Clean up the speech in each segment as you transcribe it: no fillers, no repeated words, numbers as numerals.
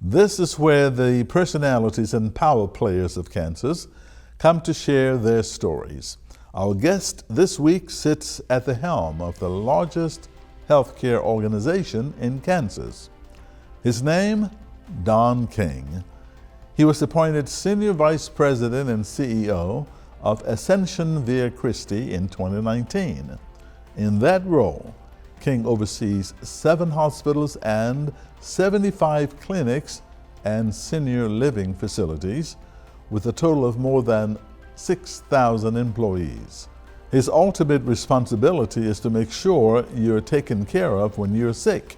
This is where the personalities and power players of Kansas come to share their stories. Our guest this week sits at the helm of the largest healthcare organization in Kansas. His name, Don King. He was appointed Senior Vice President and CEO of Ascension via Christi in 2019. In that role, King oversees 7 hospitals and 75 clinics and senior living facilities with a total of more than 6,000 employees. His ultimate responsibility is to make sure you're taken care of when you're sick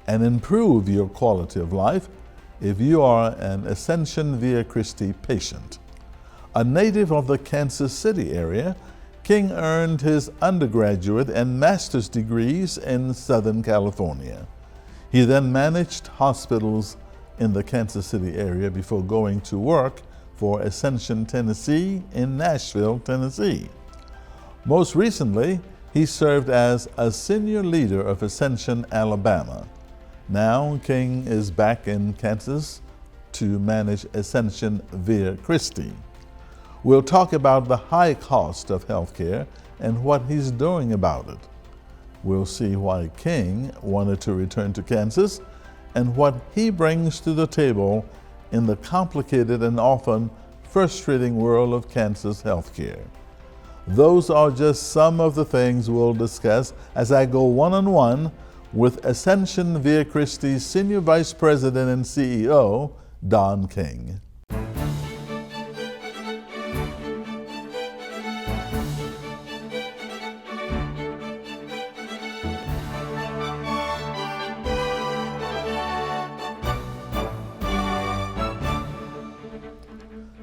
and improve your quality of life if you are an Ascension via Christi patient. A native of the Kansas City area, King earned his undergraduate and master's degrees in Southern California. He then managed hospitals in the Kansas City area before going to work for Ascension, Tennessee in Nashville, Tennessee. Most recently, he served as a senior leader of Ascension, Alabama. Now, King is back in Kansas to manage Ascension via Christi. We'll talk about the high cost of healthcare and what he's doing about it. We'll see why King wanted to return to Kansas and what he brings to the table in the complicated and often frustrating world of Kansas healthcare. Those are just some of the things we'll discuss as I go one-on-one with Ascension via Christi's Senior Vice President and CEO, Don King.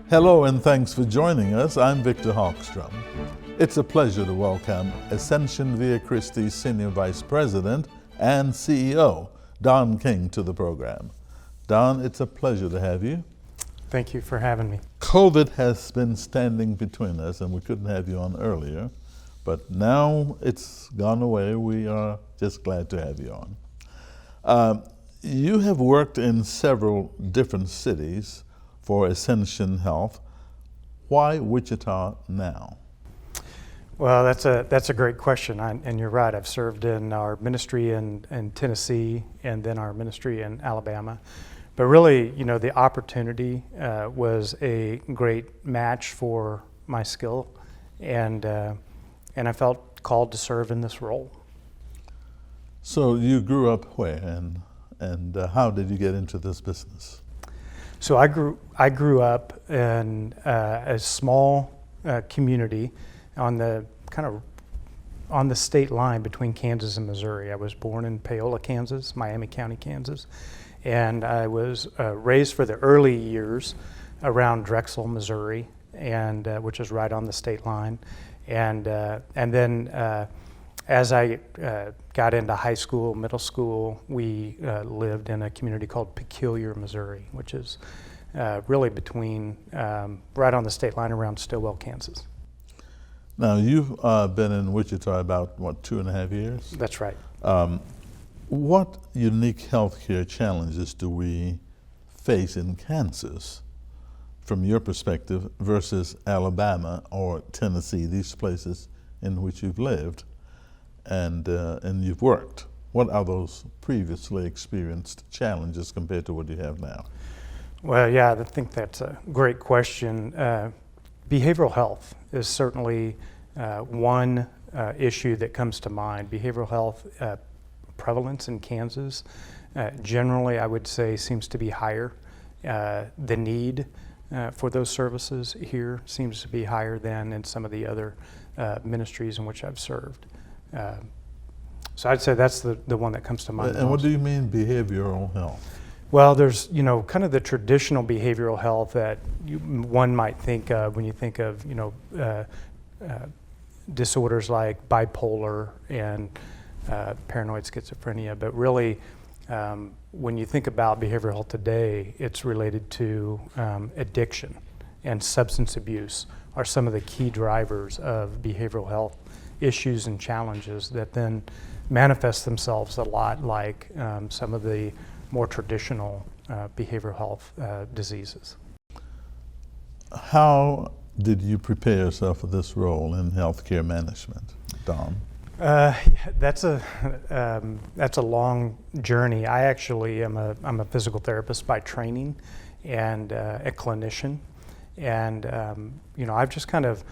Hello and thanks for joining us. I'm Victor Hogstrom. It's a pleasure to welcome Ascension via Christi's Senior Vice President and CEO, Don King, to the program. Don, it's a pleasure to have you. Thank you for having me. COVID has been standing between us and we couldn't have you on earlier, but now it's gone away. We are just glad to have you on. You have worked in several different cities for Ascension Health. Why Wichita now? Well, that's a great question, and you're right. I've served in our ministry in Tennessee and then our ministry in Alabama. But really, the opportunity was a great match for my skill, and I felt called to serve in this role. So you grew up where, and how did you get into this business? So I grew up in a small community on the state line between Kansas and Missouri. I was born in Paola, Kansas, Miami County, Kansas, and I was raised for the early years around Drexel, Missouri, and which is right on the state line, and then as I got into high school, middle school, we lived in a community called Peculiar, Missouri, which is really between, right on the state line around Stillwell, Kansas. Now, you've been in Wichita about, 2.5 years? That's right. What unique healthcare challenges do we face in Kansas, from your perspective, versus Alabama or Tennessee, these places in which you've lived and you've worked? What are those previously experienced challenges compared to what you have now? Well, yeah, I think that's a great question. Behavioral health is certainly one issue that comes to mind. Behavioral health prevalence in Kansas generally, I would say, seems to be higher. The need for those services here seems to be higher than in some of the other ministries in which I've served. So I'd say that's the one that comes to mind. And what do you mean behavioral health? Well, there's, kind of the traditional behavioral health that one might think of when you think of, disorders like bipolar and paranoid schizophrenia. But really, when you think about behavioral health today, it's related to addiction and substance abuse are some of the key drivers of behavioral health issues and challenges that then manifest themselves a lot like some of the more traditional behavioral health diseases. How did you prepare yourself for this role in healthcare management, Don? That's a long journey. I actually I'm a physical therapist by training and a clinician, and I've just kind of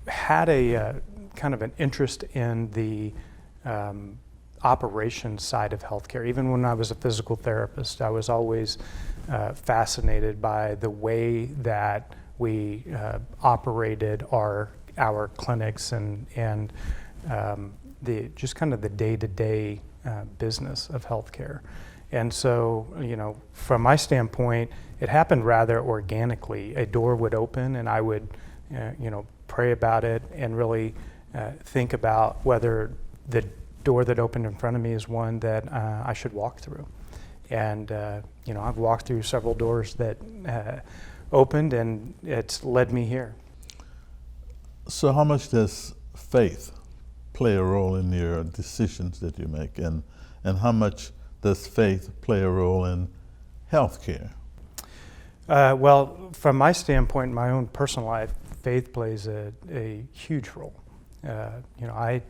had a kind of an interest in the operations side of healthcare. Even when I was a physical therapist, I was always fascinated by the way that we operated our clinics and the just kind of the day-to-day business of healthcare. And so, from my standpoint, it happened rather organically. A door would open, and I would, pray about it and really think about whether the door that opened in front of me is one that I should walk through. And I've walked through several doors that opened, and it's led me here. So how much does faith play a role in your decisions that you make, and how much does faith play a role in healthcare? Well, from my standpoint, in my own personal life, faith plays a huge role. I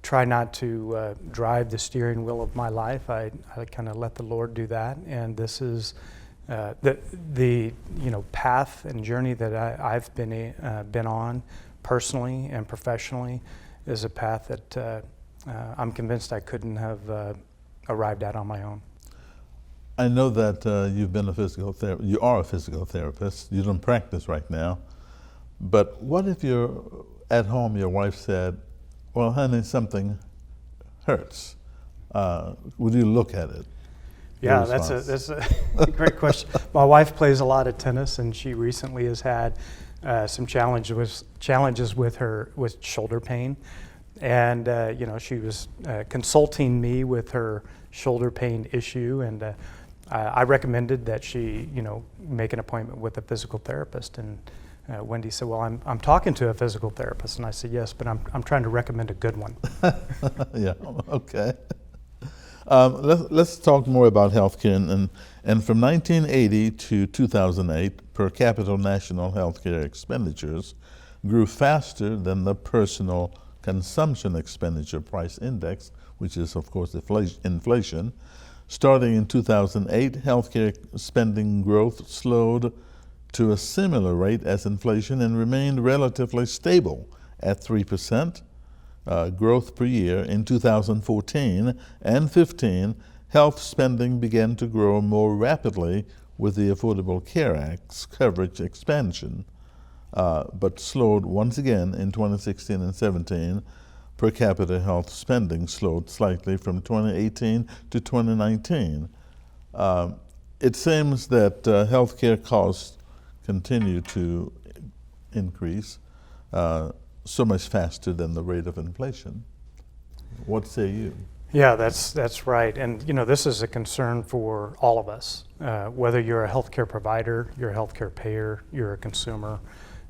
try not to drive the steering wheel of my life. I kind of let the Lord do that, and this is the path and journey that I've been on personally and professionally is a path that I'm convinced I couldn't have arrived at on my own. I know that you've been a physical therapist. You are a physical therapist. You don't practice right now. But what if you're at home, your wife said, "Well, honey, something hurts." Would you look at it? Yeah, that's a great question. My wife plays a lot of tennis, and she recently has had some challenges with shoulder pain, and she was consulting me with her shoulder pain issue, and I recommended that she make an appointment with a physical therapist. And Wendy said, "Well, I'm talking to a physical therapist," and I said, "Yes, but I'm trying to recommend a good one." Yeah. Okay. Let's talk more about healthcare. And from 1980 to 2008, per capita national healthcare expenditures grew faster than the personal consumption expenditure price index, which is, of course, inflation. Starting in 2008, healthcare spending growth slowed to a similar rate as inflation and remained relatively stable at 3%. Growth per year. In 2014 and 15, health spending began to grow more rapidly with the Affordable Care Act's coverage expansion, but slowed once again in 2016 and 17. Per capita health spending slowed slightly from 2018 to 2019. It seems that healthcare costs continue to increase so much faster than the rate of inflation. What say you? Yeah, that's right. And this is a concern for all of us, whether you're a healthcare provider, you're a healthcare payer, you're a consumer.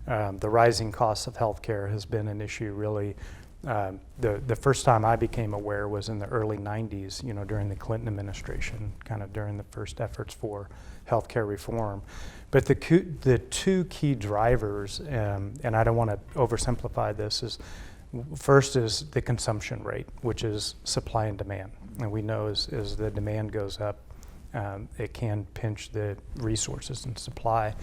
The rising costs of healthcare has been an issue really. The first time I became aware was in the early 90s, during the Clinton administration, kind of during the first efforts for healthcare reform. But the two key drivers, and I don't want to oversimplify this, is first is the consumption rate, which is supply and demand. And we know as the demand goes up, it can pinch the resources and supply.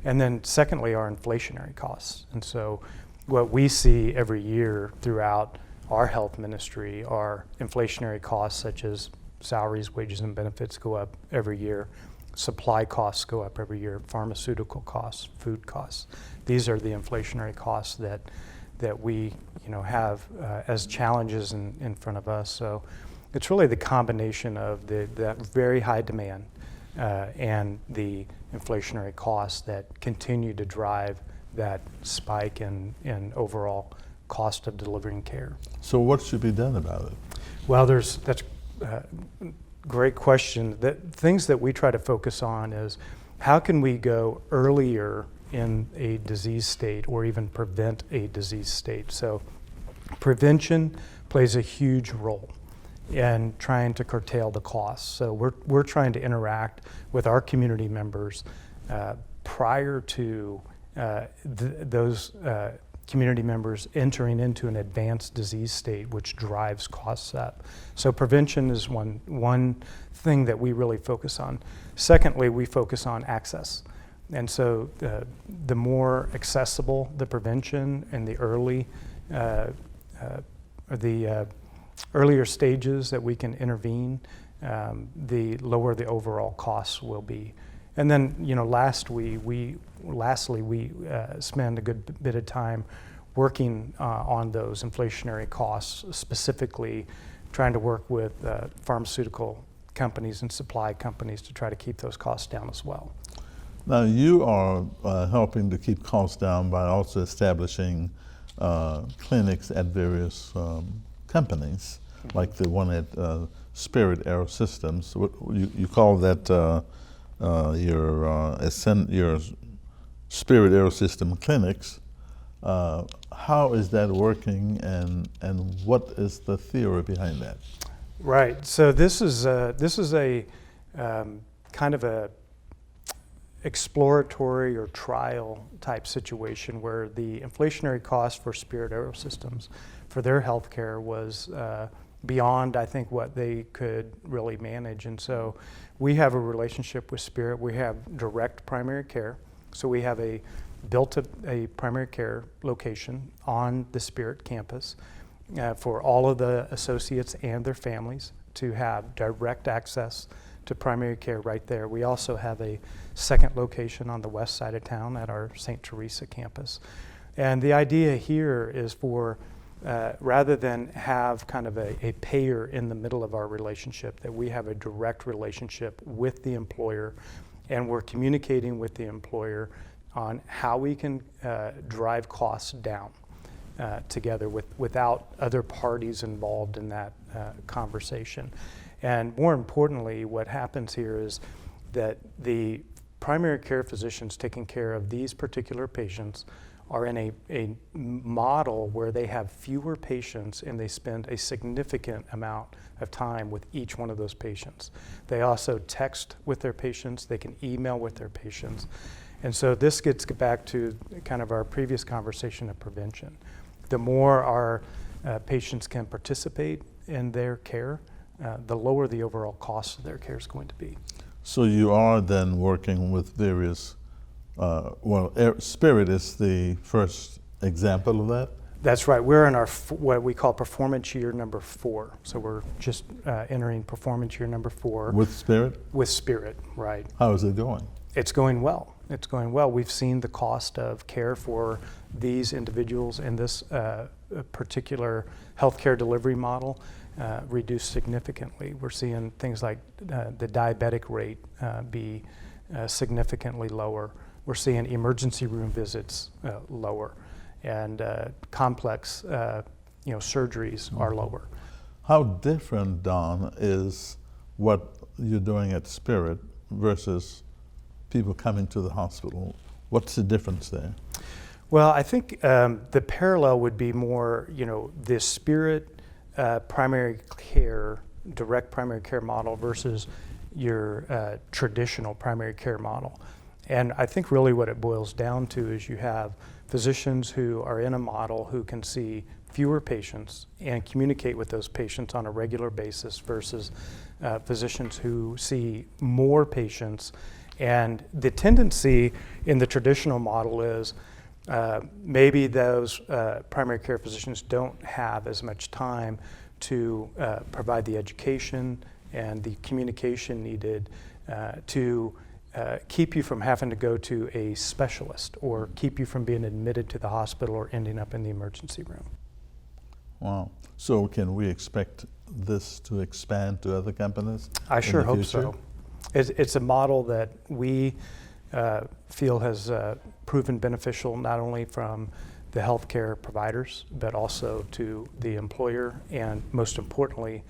And then secondly, our inflationary costs. And so what we see every year throughout our health ministry are inflationary costs such as salaries, wages, and benefits go up every year. Supply costs go up every year, pharmaceutical costs, food costs. These are the inflationary costs that we have as challenges in front of us. So it's really the combination of that very high demand and the inflationary costs that continue to drive that spike in overall cost of delivering care. So what should be done about it? Well, that's great question. The things that we try to focus on is how can we go earlier in a disease state or even prevent a disease state. So prevention plays a huge role. and trying to curtail the costs. So we're trying to interact with our community members prior to those community members entering into an advanced disease state, which drives costs up. So prevention is one thing that we really focus on. Secondly, we focus on access. And so the more accessible the prevention and the earlier stages that we can intervene, the lower the overall costs will be. And then, lastly, we spend a good bit of time working on those inflationary costs, specifically trying to work with pharmaceutical companies and supply companies to try to keep those costs down as well. Now, you are helping to keep costs down by also establishing clinics at various companies, like the one at Spirit AeroSystems. You call that your Spirit AeroSystem clinics. How is that working, and what is the theory behind that? Right. So this is a kind of a exploratory or trial type situation where the inflationary cost for Spirit AeroSystems for their healthcare was beyond, I think, what they could really manage. And so we have a relationship with Spirit. We have direct primary care. So we have built a primary care location on the Spirit campus for all of the associates and their families to have direct access to primary care right there. We also have a second location on the west side of town at our St. Teresa campus. And the idea here is for, rather than have kind of a payer in the middle of our relationship, that we have a direct relationship with the employer, and we're communicating with the employer on how we can drive costs down together without other parties involved in that conversation. And more importantly, what happens here is that the primary care physicians taking care of these particular patients are in a model where they have fewer patients and they spend a significant amount of time with each one of those patients. They also text with their patients, they can email with their patients. And so this gets back to kind of our previous conversation of prevention. The more our patients can participate in their care, the lower the overall cost of their care is going to be. So you are then working with various, Spirit is the first example of that? That's right. We're in our what we call performance year number 4. So we're just entering performance year number 4. With Spirit? With Spirit, right. How is it going? It's going well. It's going well. We've seen the cost of care for these individuals in this particular healthcare delivery model reduced significantly. We're seeing things like the diabetic rate be significantly lower. We're seeing emergency room visits lower, and complex surgeries are lower. How different, Don, is what you're doing at Spirit versus people coming to the hospital? What's the difference there? Well, I think the parallel would be more, the Spirit primary care, direct primary care model versus your traditional primary care model. And I think really what it boils down to is you have physicians who are in a model who can see fewer patients and communicate with those patients on a regular basis versus physicians who see more patients. And the tendency in the traditional model is maybe those primary care physicians don't have as much time to provide the education and the communication needed to keep you from having to go to a specialist or keep you from being admitted to the hospital or ending up in the emergency room. Wow. So can we expect this to expand to other companies? I sure hope so. It's a model that we feel has proven beneficial not only from the healthcare providers, but also to the employer and most importantly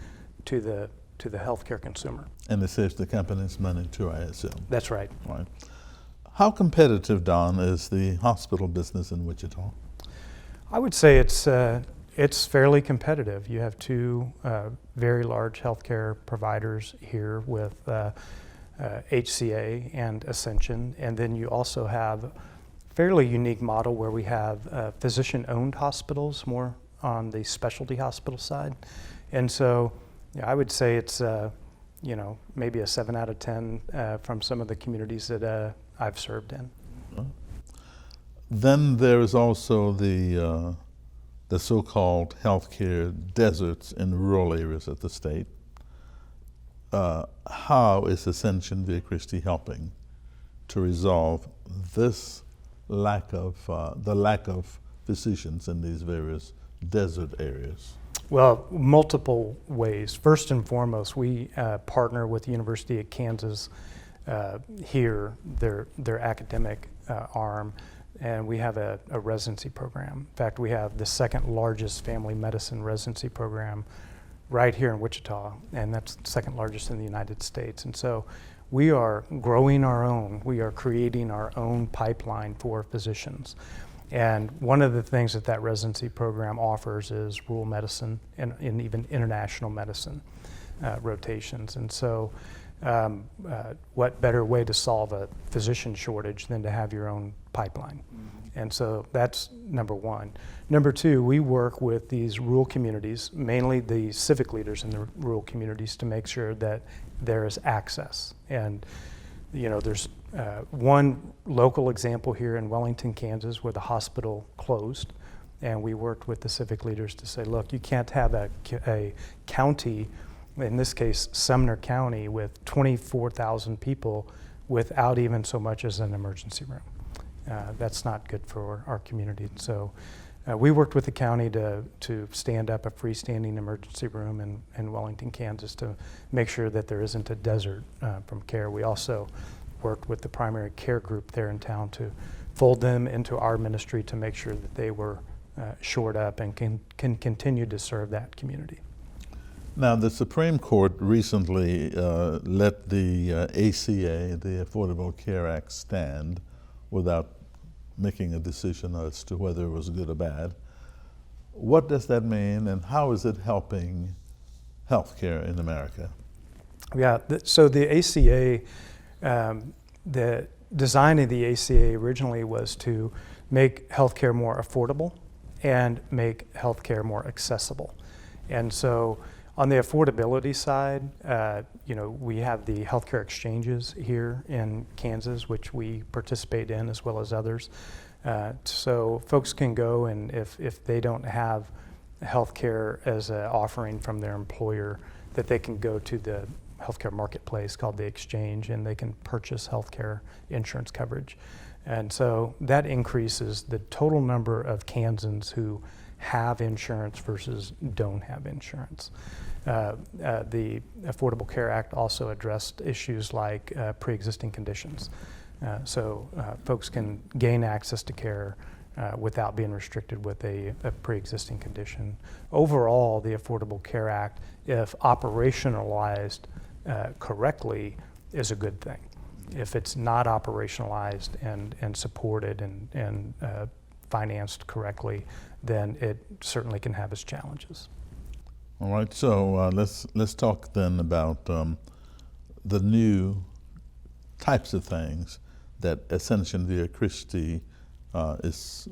to the healthcare consumer. And it saves the companies money too, I assume. That's right. Right. How competitive, Don, is the hospital business in Wichita? I would say it's It's fairly competitive. You have two very large healthcare providers here with HCA and Ascension, and then you also have a fairly unique model where we have physician-owned hospitals, more on the specialty hospital side. And so I would say it's maybe a 7 out of 10 from some of the communities that I've served in. Then there is also the so-called healthcare deserts in rural areas of the state. How is Ascension via Christi helping to resolve this lack of physicians in these various desert areas? Well, multiple ways. First and foremost, we partner with the University of Kansas here, their academic arm, and we have a residency program. In fact, we have the second largest family medicine residency program right here in Wichita, and that's the second largest in the United States. And so we are growing our own, we are creating our own pipeline for physicians. And one of the things that residency program offers is rural medicine and even international medicine rotations. And so what better way to solve a physician shortage than to have your own pipeline? And so that's number one. Number two, we work with these rural communities, mainly the civic leaders in the rural communities, to make sure that there is access. And there's one local example here in Wellington, Kansas, where the hospital closed, and we worked with the civic leaders to say, look, you can't have a county, in this case Sumner County, with 24,000 people without even so much as an emergency room. That's not good for our community. So we worked with the county to stand up a freestanding emergency room in Wellington, Kansas, to make sure that there isn't a desert from care. We also worked with the primary care group there in town to fold them into our ministry to make sure that they were shored up and can continue to serve that community. Now, the Supreme Court recently let the ACA, the Affordable Care Act, stand without making a decision as to whether it was good or bad. What does that mean, and how is it helping healthcare in America? Yeah, so the ACA, the design of the ACA originally was to make healthcare more affordable and make healthcare more accessible. And so on the affordability side, we have the healthcare exchanges here in Kansas, which we participate in as well as others. So folks can go, and if they don't have healthcare as an offering from their employer, that they can go to the healthcare marketplace called the exchange, and they can purchase healthcare insurance coverage. And so that increases the total number of Kansans who have insurance versus don't have insurance. The Affordable Care Act also addressed issues like pre-existing conditions. So folks can gain access to care without being restricted with a pre-existing condition. Overall, the Affordable Care Act, if operationalized correctly, is a good thing. If it's not operationalized and supported and financed correctly, then it certainly can have its challenges. All right, so let's talk then about the new types of things that Ascension via Christi is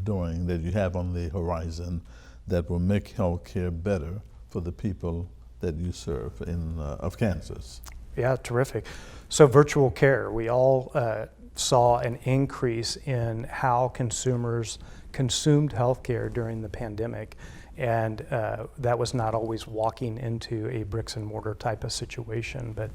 doing, that you have on the horizon, that will make healthcare better for the people that you serve of Kansas. Yeah, terrific. So virtual care, we all saw an increase in how consumers consumed healthcare during the pandemic. And that was not always walking into a bricks and mortar type of situation, but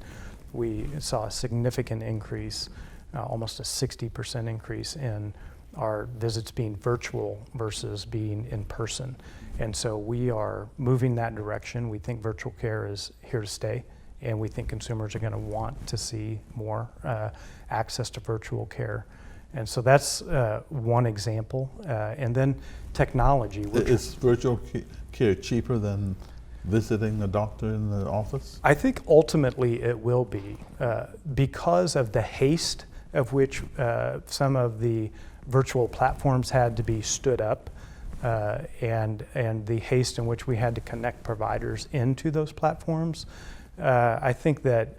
we saw a significant increase, almost a 60% increase in our visits being virtual versus being in person. And so we are moving that direction. We think virtual care is here to stay, and we think consumers are going to want to see more access to virtual care. And so that's one example. And then technology. Is virtual care cheaper than visiting a doctor in the office? I think ultimately it will be because of the haste of which some of the virtual platforms had to be stood up. and the haste in which we had to connect providers into those platforms, I think that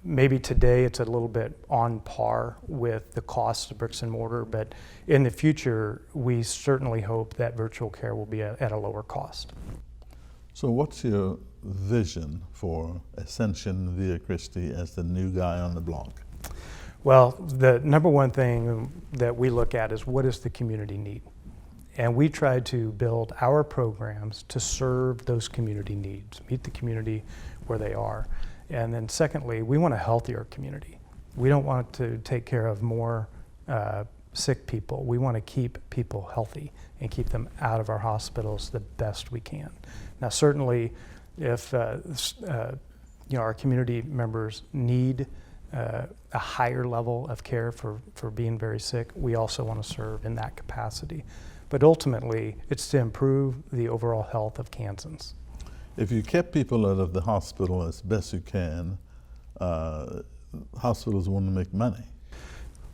maybe today it's a little bit on par with the cost of bricks and mortar, but in the future, we certainly hope that virtual care will be at a lower cost. So what's your vision for Ascension via Christi as the new guy on the block? Well, the number one thing that we look at is what does the community need? And we try to build our programs to serve those community needs, meet the community where they are. And then secondly, we want a healthier community. We don't want to take care of more sick people. We want to keep people healthy and keep them out of our hospitals the best we can. Now, certainly, if our community members need a higher level of care for being very sick, we also want to serve in that capacity. But ultimately, it's to improve the overall health of Kansans. If you kept people out of the hospital as best you can, hospitals want to make money.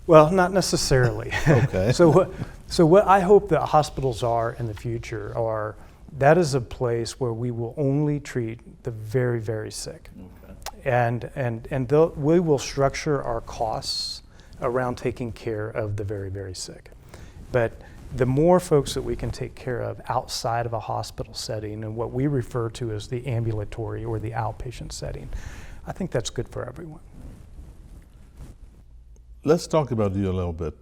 Well, not necessarily. Okay. So what I hope that hospitals are in the future are, that is a place where we will only treat the very, very sick. Okay. And we will structure our costs around taking care of the very, very sick. But the more folks that we can take care of outside of a hospital setting and what we refer to as the ambulatory or the outpatient setting, I think that's good for everyone. Let's talk about you a little bit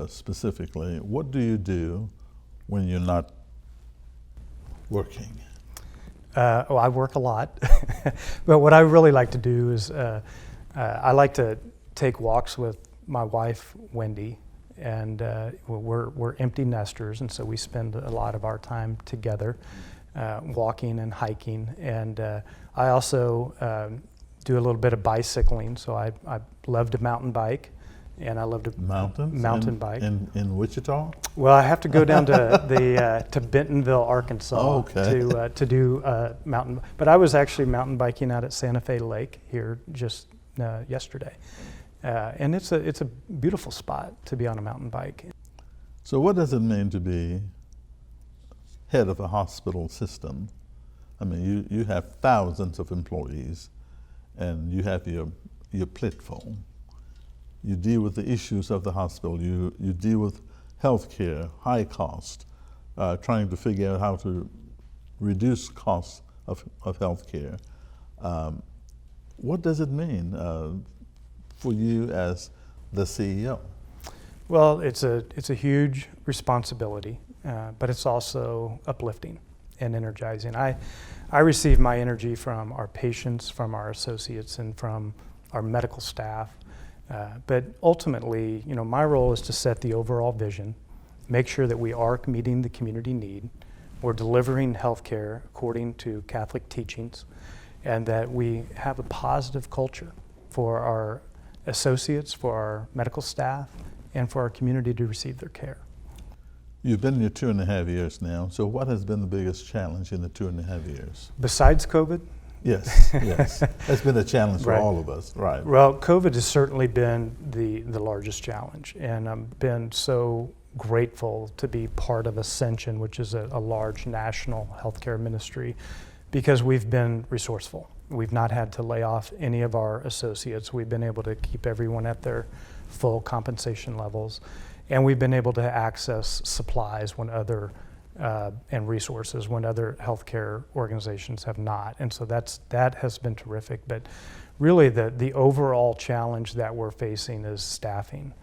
specifically. What do you do when you're not working? I work a lot, but what I really like to do is I like to take walks with my wife, Wendy, and we're empty nesters, and so we spend a lot of our time together, walking and hiking. And I also do a little bit of bicycling, so I love to mountain bike, and I love to mountain bike. In Wichita? Well, I have to go down to to Bentonville, Arkansas, okay. to do mountain. But I was actually mountain biking out at Santa Fe Lake here just yesterday. And it's a beautiful spot to be on a mountain bike. So what does it mean to be head of a hospital system? I mean, you have thousands of employees, and you have your plate full. You deal with the issues of the hospital. You deal with healthcare, high cost, trying to figure out how to reduce costs of healthcare. What does it mean for you as the CEO? Well, it's a huge responsibility, but it's also uplifting and energizing. I receive my energy from our patients, from our associates, and from our medical staff. But ultimately, my role is to set the overall vision, make sure that we are meeting the community need, we're delivering healthcare according to Catholic teachings, and that we have a positive culture for our associates, for our medical staff, and for our community to receive their care. You've been in your 2.5 years now, so what has been the biggest challenge in the 2.5 years? Besides COVID? Yes, yes. That's been a challenge for Right. all of us, right? Well, COVID has certainly been the largest challenge, and I've been so grateful to be part of Ascension, which is a large national healthcare ministry, because we've been resourceful. We've not had to lay off any of our associates. We've been able to keep everyone at their full compensation levels, and we've been able to access supplies when and resources when other healthcare organizations have not. And so that has been terrific. But really the overall challenge that we're facing is staffing.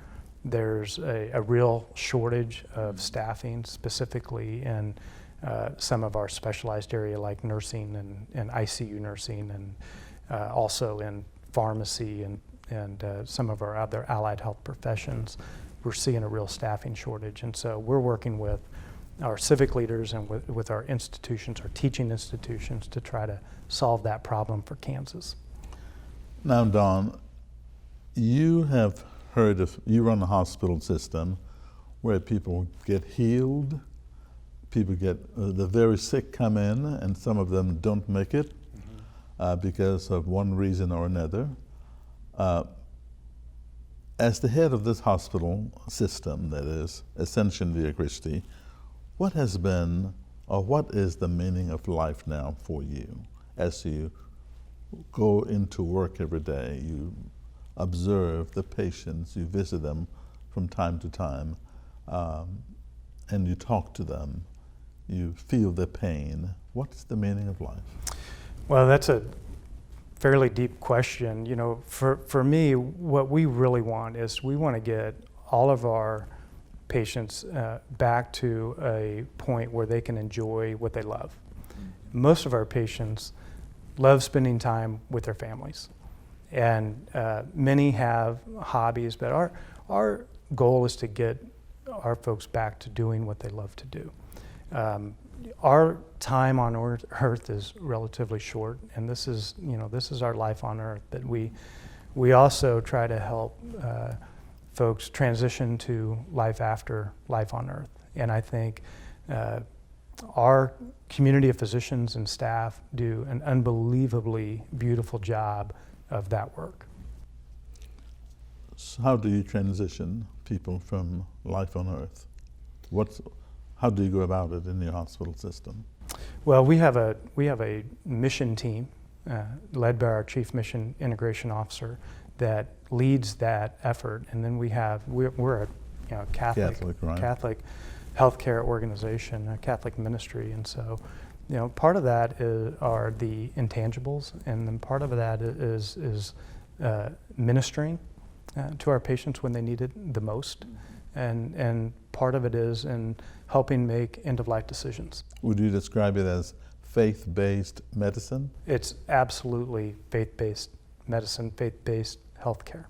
There's a real shortage of staffing, specifically in some of our specialized area like nursing and ICU nursing, and also in pharmacy and some of our other allied health professions. We're seeing a real staffing shortage. And so we're working with our civic leaders and with our institutions, our teaching institutions, to try to solve that problem for Kansas. Now, Don, you have heard of, you run a hospital system where people get healed, people get, the very sick come in, and some of them don't make it because of one reason or another. As the head of this hospital system, that is Ascension via Christi, What has been, or what is the meaning of life now for you as you go into work every day, you observe the patients, you visit them from time to time, and you talk to them, you feel their pain. What's the meaning of life? Well, that's a fairly deep question. You know, for me, what we really want is we want to get all of our patients back to a point where they can enjoy what they love. Most of our patients love spending time with their families, and many have hobbies, but our goal is to get our folks back to doing what they love to do. Our time on earth is relatively short, and this is our life on earth. But we also try to help folks transition to life after life on earth. And I think our community of physicians and staff do an unbelievably beautiful job of that work. So how do you transition people from life on earth? How do you go about it in your hospital system? Well, we have a mission team led by our Chief Mission Integration Officer that leads that effort, and then we're a Catholic healthcare organization, a Catholic ministry, and so part of that are the intangibles, and then part of that is ministering to our patients when they need it the most, and part of it is in helping make end-of-life decisions. Would you describe it as faith-based medicine? It's absolutely faith-based medicine, faith-based healthcare.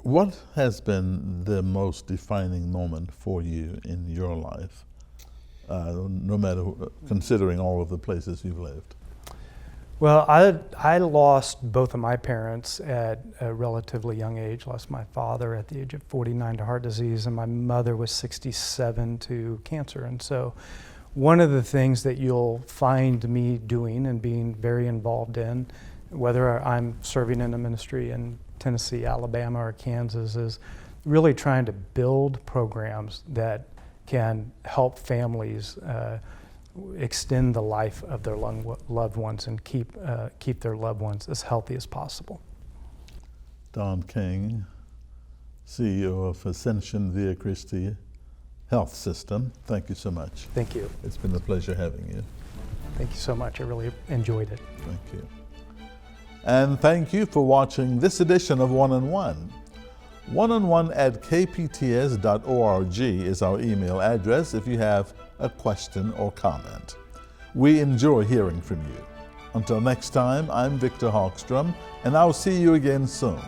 What has been the most defining moment for you in your life, no matter considering all of the places you've lived? Well, I lost both of my parents at a relatively young age. Lost my father at the age of 49 to heart disease, and my mother was 67 to cancer. And so one of the things that you'll find me doing and being very involved in, whether I'm serving in a ministry in Tennessee, Alabama, or Kansas, is really trying to build programs that can help families extend the life of their loved ones and keep their loved ones as healthy as possible. Don King, CEO of Ascension via Christi Health System, thank you so much. Thank you. It's been a pleasure having you. Thank you so much. I really enjoyed it. Thank you. And thank you for watching this edition of One-on-One. One-on-one@kpts.org is our email address if you have a question or comment. We enjoy hearing from you. Until next time, I'm Victor Hogstrom, and I'll see you again soon.